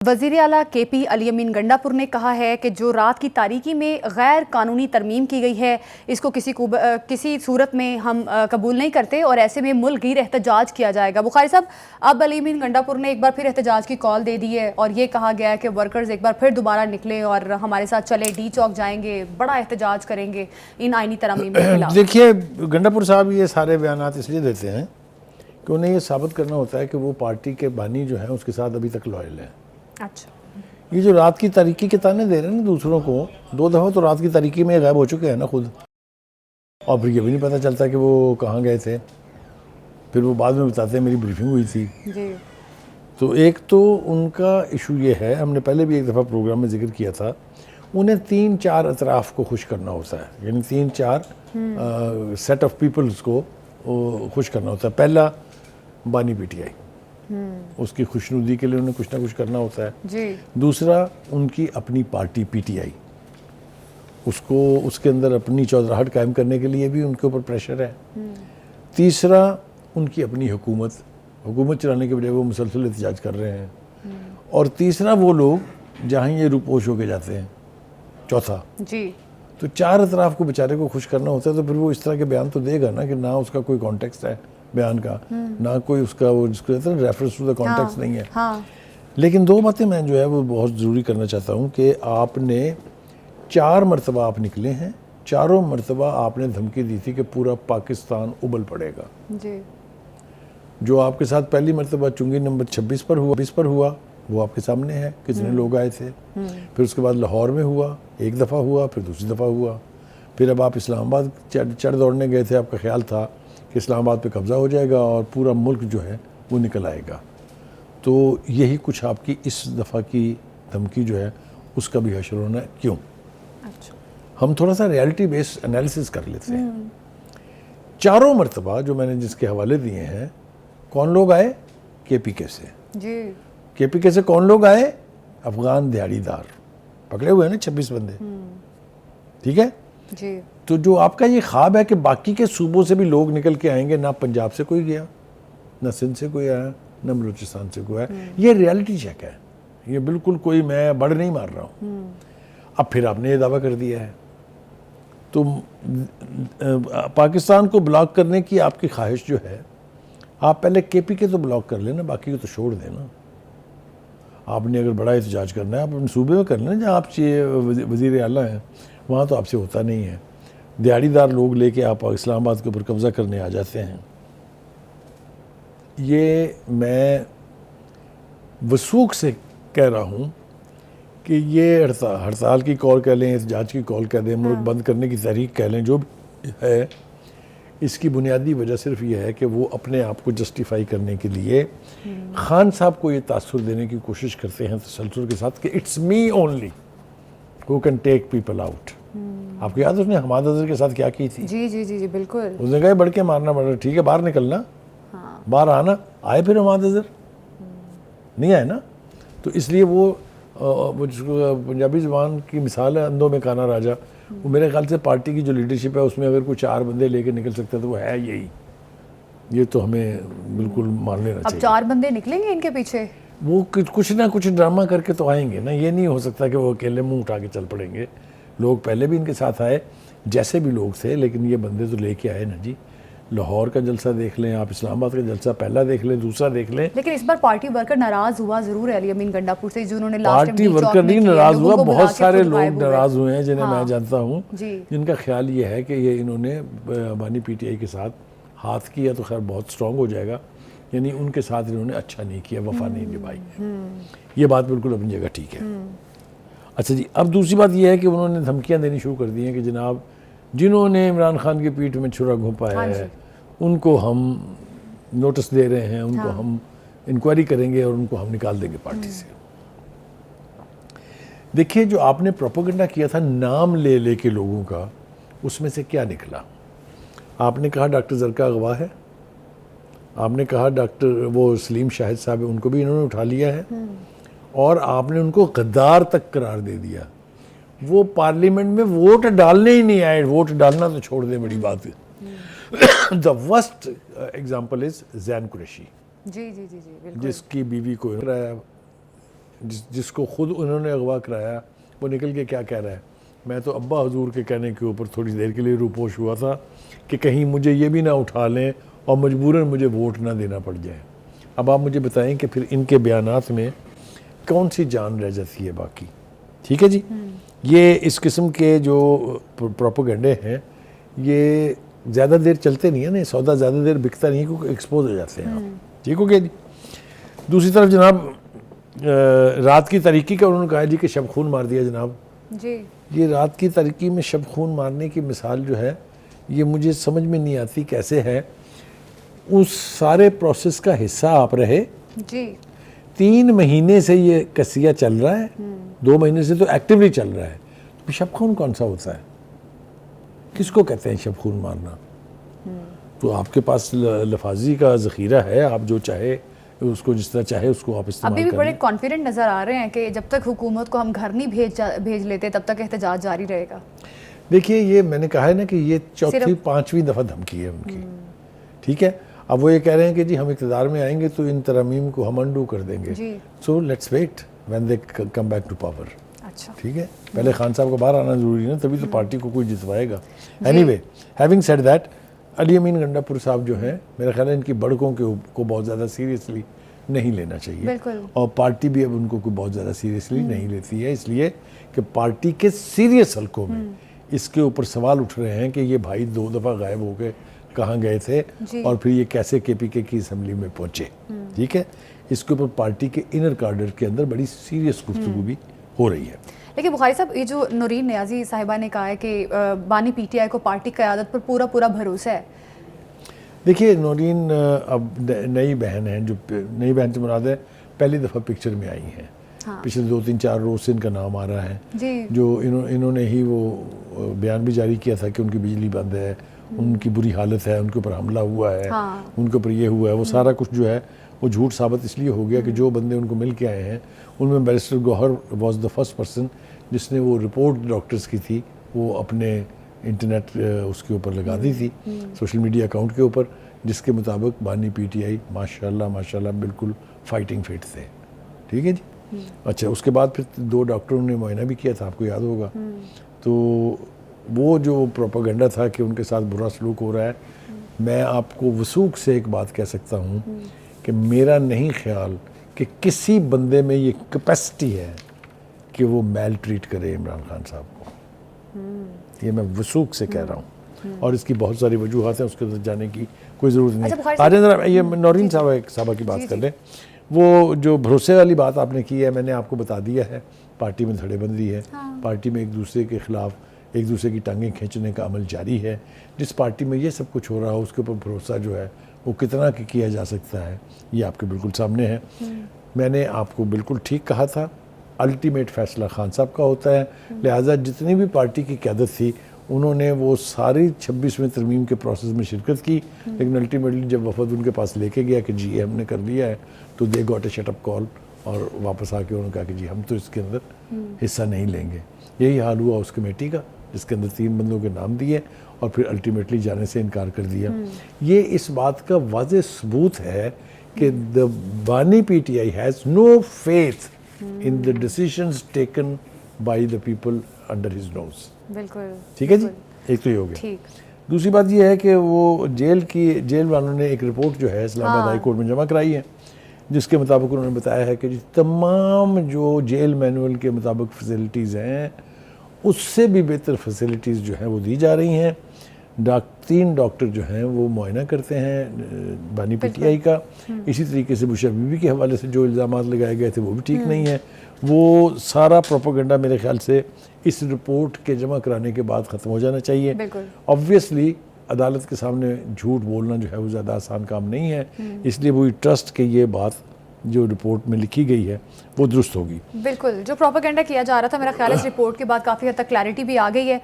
वज़ीर आला KP अली अमीन गंडापुर ने कहा है कि जो रात की तारीकी में गैर कानूनी तरमीम की गई है इसको किसी सूरत में हम कबूल नहीं करते और ऐसे में मुल्क-गिर एहतजाज किया जाएगा। बुखारी साहब, अब अली अमीन गंडापुर ने एक बार फिर एहतजाज की कॉल दे दी है और ये कहा गया है कि वर्कर्स एक बार फिर दोबारा निकले और हमारे साथ चले, डी चौक जाएंगे, बड़ा एहतजाज करेंगे इन आइनी तरमीम के खिलाफ। देखिए, गंडापुर साहब ये सारे बयानात इसलिए देते हैं कि उन्हें ये साबित करना होता है कि वो पार्टी के बानी जो है उसके साथ अभी तक लॉयल है। अच्छा, ये जो रात की तारीकी के ताने दे रहे हैं ना दूसरों को, 2 दफ़ा तो रात की तारीकी में गायब हो चुके हैं ना खुद, और फिर ये भी नहीं पता चलता कि वो कहाँ गए थे। फिर वो बाद में बताते हैं मेरी ब्रीफिंग हुई थी जी। तो एक तो उनका इशू ये है, हमने पहले भी एक दफ़ा प्रोग्राम में जिक्र किया था, उन्हें 3-4 अतराफ़ को खुश करना होता है, यानी 3-4 सेट ऑफ पीपल्स को खुश करना होता है। पहला बानी PTI, उसकी खुशनुदी के लिए उन्हें कुछ ना कुछ करना होता है जी। दूसरा उनकी अपनी पार्टी PTI, उसको उसके अंदर अपनी चौधराहट कायम करने के लिए भी उनके ऊपर प्रेशर है। तीसरा उनकी अपनी हुकूमत चलाने के बजाय वो मुसलसल एहतजाज कर रहे हैं। और तीसरा वो लोग जहाँ ये रूपोश होके जाते हैं, चौथा जी। तो 4 अतराफ को बेचारे को खुश करना होता है, तो फिर वो इस तरह के बयान तो देगा ना कि ना उसका कोई कॉन्टेक्स्ट है बयान का, ना कोई उसका वो जिसको कहते हैं रेफरेंस टू द कॉन्टेक्स्ट नहीं है। हाँ। लेकिन 2 बातें मैं जो है वो बहुत ज़रूरी करना चाहता हूँ कि आपने 4 मरतबा आप निकले हैं, चारों मरतबा आपने धमकी दी थी कि पूरा पाकिस्तान उबल पड़ेगा जी। जो आपके साथ पहली मरतबा चुंगी नंबर 26 पर हुआ वो आपके सामने है, कितने लोग आए थे। फिर उसके बाद लाहौर में हुआ, एक दफ़ा हुआ, फिर दूसरी दफ़ा हुआ, फिर अब आप इस्लामाबाद चढ़ दौड़ने गए थे, आपका ख्याल था कि इस्लामाबाद पे कब्ज़ा हो जाएगा और पूरा मुल्क जो है वो निकल आएगा। तो यही कुछ आपकी इस दफ़ा की धमकी जो है उसका भी हश्र होना है। क्यों? अच्छा। हम थोड़ा सा रियलिटी बेस्ड एनालिसिस कर लेते हैं। चारों मरतबा जो मैंने जिसके हवाले दिए हैं, कौन लोग आए? KPK से जी। KPK से कौन लोग आए? अफगान दिहाड़ीदार पकड़े हुए हैं ना 26 बंदे, ठीक है जी। तो जो आपका ये ख्वाब है कि बाकी के सूबों से भी लोग निकल के आएंगे, ना पंजाब से कोई गया, ना सिंध से कोई आया, ना बलूचिस्तान से कोई आया, ये रियलिटी चेक है, ये बिल्कुल कोई मैं बड़ नहीं मार रहा हूँ। अब फिर आपने ये दावा कर दिया है, तो पाकिस्तान को ब्लॉक करने की आपकी ख्वाहिश जो है, आप पहले KPK तो ब्लॉक कर लेना, बाकी को तो छोड़ देना। आपने अगर बड़ा एहतजाज करना है आप अपने सूबे में कर लेना, जहाँ आप वज़ीर आला हैं, वहाँ तो आपसे होता नहीं है। दिहाड़ीदार लोग लेके आप इस्लामाबाद के ऊपर कब्ज़ा करने आ जाते हैं। ये मैं वसूख से कह रहा हूँ कि ये हड़ताल की कॉल कह लें, एहतजाज की कॉल कह दें, मुल्क बंद करने की तहरीक कह लें, जो भी है, इसकी बुनियादी वजह सिर्फ ये है कि वो अपने आप को जस्टिफाई करने के लिए खान साहब को ये तासुर देने की कोशिश करते हैं तसल्सल के साथ कि it's me only who can take people out. आपको याद है उसने हमाद अजहर के साथ क्या की थी? जी जी जी जी बिल्कुल। उसने कहा बढ़ के मारना पड़ रहा, ठीक है बाहर निकलना, हाँ। बाहर आना, आए फिर हमाद अजहर नहीं आए ना। तो इसलिए वो जिसको पंजाबी ज़बान की मिसाल है अंधों में काना राजा, वो मेरे ख्याल से पार्टी की जो लीडरशिप है उसमें अगर कोई 4 बंदे लेके निकल सकते हैं तो वो है यही। ये तो हमें बिल्कुल मान लेना चाहिए। अब 4 बंदे निकलेंगे इनके पीछे, वो कुछ ना कुछ ड्रामा करके तो आएंगे ना, ये नहीं हो सकता कि वो अकेले मुंह उठा के चल पड़ेंगे। लोग पहले भी इनके साथ आए, जैसे भी लोग थे, लेकिन ये बंदे तो लेके आए ना जी। लाहौर का जलसा देख लें आप, इस्लामाबाद का जलसा पहला देख लें, दूसरा देख लें। लेकिन इस बार पार्टी वर्कर नाराज हुआ जरूर है अली अमीन गंडापुर से, जिन्होंने पार्टी वर्कर नहीं नाराज हुआ, बहुत सारे लोग नाराज हुए हैं जिन्हें मैं जानता हूँ, जिनका ख्याल ये है कि ये इन्होंने बानी PTI के साथ हाथ किया तो खैर बहुत स्ट्रॉन्ग हो जाएगा, यानी उनके साथ इन्होंने अच्छा नहीं किया, वफा नहीं निभाई। ये बात बिल्कुल अपनी जगह ठीक है। अच्छा जी, अब दूसरी बात यह है कि उन्होंने धमकियां देनी शुरू कर दी हैं कि जनाब जिन्होंने इमरान खान की पीठ में छुरा घोंपाया है उनको हम नोटिस दे रहे हैं, उनको हम इंक्वायरी करेंगे और उनको हम निकाल देंगे पार्टी से। देखिए, जो आपने प्रोपेगेंडा किया था नाम ले लेके लोगों का, उसमें से क्या निकला? आपने कहा डॉक्टर जरका अगवा है, आपने कहा डॉक्टर वो सलीम शाहिद साहब है, उनको भी इन्होंने उठा लिया है, और आपने उनको गद्दार तक करार दे दिया। वो पार्लियामेंट में वोट डालने ही नहीं आए, वोट डालना तो छोड़ दे, बड़ी बात है। The worst example is Zain Qureshi, जी जी जी जी बिल्कुल, जिसकी बीवी को जिसको खुद उन्होंने अगवा कराया वो निकल के क्या कह रहा है, मैं तो अब्बा हुजूर के कहने के ऊपर थोड़ी देर के लिए रूपोश हुआ था कि कहीं मुझे ये भी ना उठा लें और मजबूरन मुझे वोट ना देना पड़ जाए। अब आप मुझे बताएं कि फिर इनके बयानात में कौन सी जान रह जाती है बाकी। ठीक है जी, ये इस किस्म के जो प्रोपेगेंडे हैं ये ज़्यादा देर चलते नहीं है ना, सौदा ज़्यादा देर बिकता नहीं है क्योंकि एक्सपोज हो जाते हैं आप। ठीक हो गया जी। दूसरी तरफ जनाब रात की तारीकी का उन्होंने कहा जी कि शब खून मार दिया जनाब जी। ये रात की तारीकी में शब खून मारने की मिसाल जो है ये मुझे समझ में नहीं आती कैसे है। उस सारे प्रोसेस का हिस्सा आप रहे जी। 3 महीने से ये कसिया चल रहा है, 2 महीने से तो एक्टिवली चल रहा है। तो शब खून कौन सा होता है, किसको कहते हैं शब खून मारना? तो आपके पास लफाजी का ज़ख़ीरा है, आप जो चाहे उसको जिस तरह चाहे उसको आप इस्तेमाल अभी भी करें। बड़े कॉन्फिडेंट नज़र आ रहे हैं कि जब तक हुकूमत को हम घर नहीं भेज लेते तब तक एहतजाज जारी रहेगा। देखिए ये मैंने कहा है ना कि ये चौथी सिर्फ- 5वीं दफ़ा धमकी है उनकी। ठीक है, अब वो ये कह रहे हैं कि जी हम इक़्तिदार में आएंगे तो इन तरमीम को हम अंडू कर देंगे। जी। So let's wait when they come back to power. अच्छा। ठीक है, पहले खान साहब को बाहर आना ज़रूरी है ना, तभी तो पार्टी को कोई जितवाएगा। Anyway, having said that, Ali Amin Gandapur sahab जो हैं मेरा ख्याल है इनकी बड़कों को बहुत ज़्यादा सीरियसली नहीं लेना चाहिए। बिल्कुल। और पार्टी भी अब उनको कोई बहुत ज़्यादा सीरियसली नहीं लेती है, इसलिए कि पार्टी के सीरियस हलकों में इसके ऊपर सवाल उठ रहे हैं कि ये भाई 2 दफ़ा गायब हो गए, कहाँ गए थे जी। और फिर ये कैसे केपीके की असम्बली में पहुँचे। ठीक है, इसके ऊपर पार्टी के इनर कार्डर के अंदर बड़ी सीरियस गुफ्तगू भी हो रही है। लेकिन बुखारी साहब, ये जो नूरीन नियाज़ी साहिबा ने कहा है कि बानी पीटीआई को पार्टी क़यादत पर पूरा भरोसा है। देखिए नौरीन अब नई बहन है, जो नई बहन से मुराद है पहली दफ़ा पिक्चर में आई हैं। हाँ। पिछले 2-3-4 रोज़ से इनका नाम आ रहा है जी। जो इन्होंने ही वो बयान भी जारी किया था कि उनकी बिजली बंद है, उनकी बुरी हालत है, उनके ऊपर हमला हुआ है। हाँ। उनके ऊपर ये हुआ है, वो सारा कुछ जो है वो झूठ साबित इसलिए हो गया कि जो बंदे उनको मिल के आए हैं उनमें barrister Gohar was the first person जिसने वो रिपोर्ट डॉक्टर्स की थी वो अपने इंटरनेट उसके ऊपर लगा दी थी, सोशल मीडिया अकाउंट के ऊपर, जिसके मुताबिक बानी पीटीआई माशाल्लाह बिल्कुल फाइटिंग फिट थे। ठीक है जी। अच्छा, उसके बाद फिर 2 डॉक्टरों ने मुआयना भी किया था, आपको याद होगा। तो वो जो प्रोपेगेंडा था कि उनके साथ बुरा सलूक हो रहा है, मैं आपको वसूख से एक बात कह सकता हूँ कि मेरा नहीं ख्याल कि किसी बंदे में ये कैपेसिटी है कि वो मेल ट्रीट करे इमरान खान साहब को। ये मैं वसूख से कह रहा हूँ और इसकी बहुत सारी वजूहत हैं, उसके अंदर जाने की कोई ज़रूरत नहीं। अच्छा, आज जरा ये नौरीन साहबा की बात कर लें। वो जो भरोसे वाली बात आपने की है, मैंने आपको बता दिया है, पार्टी में धड़ेबंदी है। हाँ। पार्टी में एक दूसरे के ख़िलाफ़ एक दूसरे की टांगें खींचने का अमल जारी है। जिस पार्टी में ये सब कुछ हो रहा हो उसके ऊपर भरोसा जो है वो कितना किया जा सकता है, ये आपके बिल्कुल सामने है। मैंने आपको बिल्कुल ठीक कहा था, अल्टीमेट फैसला खान साहब का होता है। लिहाजा जितनी भी पार्टी की क़यादत थी उन्होंने वो सारी 26वें तरमीम के प्रोसेस में शिरकत की, लेकिन अल्टीमेटली जब वफद उनके पास लेके गया कि जी हमने कर लिया है, तो they got a shut up call और वापस आके उन्होंने कहा कि जी हम तो इसके अंदर हिस्सा नहीं लेंगे। यही हाल हुआ उस कमेटी का जिसके अंदर 3 बंदों के नाम दिए और फिर अल्टीमेटली जाने से इनकार कर दिया। ये इस बात का वाज़ेह सबूत है कि द बानी PTI has no faith in the decisions taken by the people under his nose. बिल्कुल। ठीक है जी, बिल्कुल। एक तो ये हो गया। ठीक। दूसरी बात ये है कि वो जेल वालों ने एक रिपोर्ट जो है इस्लामाबाद हाई कोर्ट में जमा कराई है, जिसके मुताबिक उन्होंने बताया है कि तमाम जो जेल मैनुअल के मुताबिक फैसिलिटीज़ हैं उससे भी बेहतर फैसिलिटीज़ जो हैं वो दी जा रही हैं। 3 डॉक्टर जो हैं वो मुआयना करते हैं बानी पीटीआई का। इसी तरीके से बुशरा बीबी के हवाले से जो इल्ज़ामात लगाए गए थे वो भी ठीक नहीं है। वो सारा प्रोपेगेंडा मेरे ख्याल से इस रिपोर्ट के जमा कराने के बाद ख़त्म हो जाना चाहिए। बिल्कुल। ऑब्वियसली अदालत के सामने झूठ बोलना जो है वो ज़्यादा आसान काम नहीं है, इसलिए वही ट्रस्ट के ये बात जो रिपोर्ट में लिखी गई है वो दुरुस्त होगी। बिल्कुल, जो प्रोपेगेंडा किया जा रहा था, मेरा ख्याल है इस रिपोर्ट के बाद काफ़ी हद तक क्लैरिटी भी आ गई है।